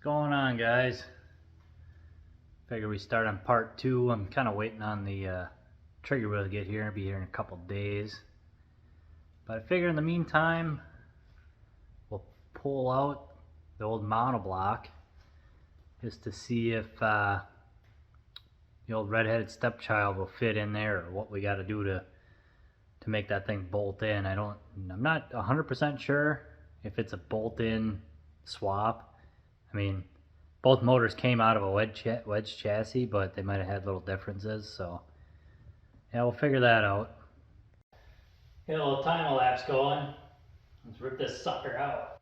What's going on, guys? Figure we start on part 2. I'm kind of waiting on the trigger wheel to get here. I'll be here in a couple days. But I figure in the meantime, we'll pull out the old monoblock just to see if the old redheaded stepchild will fit in there, or what we got to do to make that thing bolt in. I'm not 100% sure if it's a bolt-in swap. I mean, both motors came out of a wedge chassis, but they might have had little differences, so yeah, we'll figure that out. Get a little time lapse going. Let's rip this sucker out.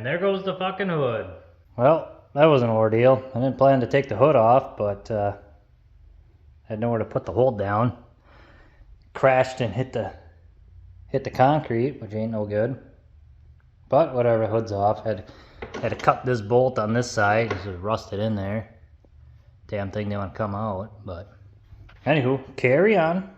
And there goes the fucking hood. Well, that was an ordeal. I didn't plan to take the hood off, but I had nowhere to put the hold down. Crashed and hit the concrete, which ain't no good. But whatever, hood's off. Had to cut this bolt on this side because it was rusted in there. Damn thing didn't want to come out, but anywho, carry on.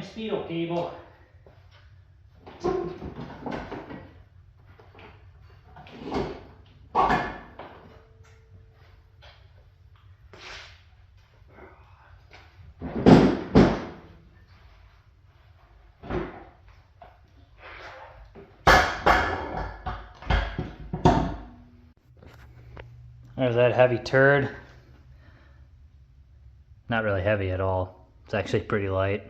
Speedo cable. There's that heavy turd. Not really heavy at all. It's actually pretty light.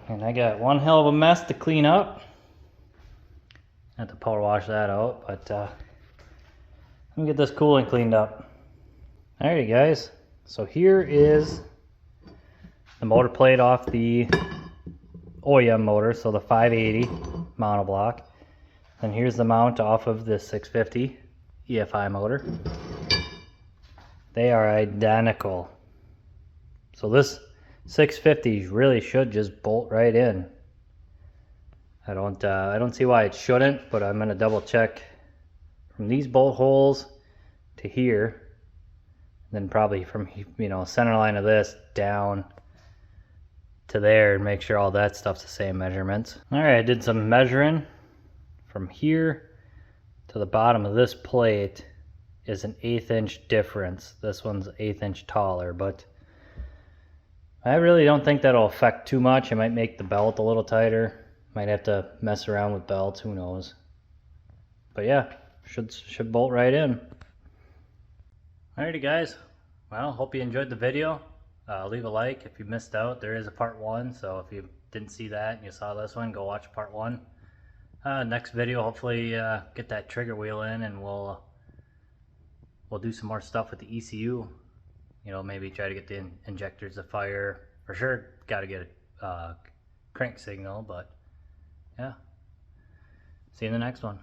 And I got one hell of a mess to clean up. I have to power wash that out, but let me get this coolant cleaned up. Alrighty guys, so here is the motor plate off the OEM motor, so the 580 monoblock. And here's the mount off of the 650 EFI motor. They are identical. So this 650 really should just bolt right in. I don't see why it shouldn't, but I'm gonna double check from these bolt holes to here, then probably from, you know, center line of this down to there and make sure all that stuff's the same measurements. All right, I did some measuring. From here to the bottom of this plate is an 1/8 inch difference. This one's 1/8 inch taller, but I really don't think that'll affect too much. It might make the belt a little tighter. Might have to mess around with belts, who knows. But yeah, should bolt right in. Alrighty guys, well, hope you enjoyed the video. Leave a like if you missed out. There is a part 1, so if you didn't see that and you saw this one, go watch part 1. Next video, hopefully get that trigger wheel in, and we'll do some more stuff with the ECU. You know, maybe try to get the injectors to fire. For sure, got to get a crank signal, but yeah. See you in the next one.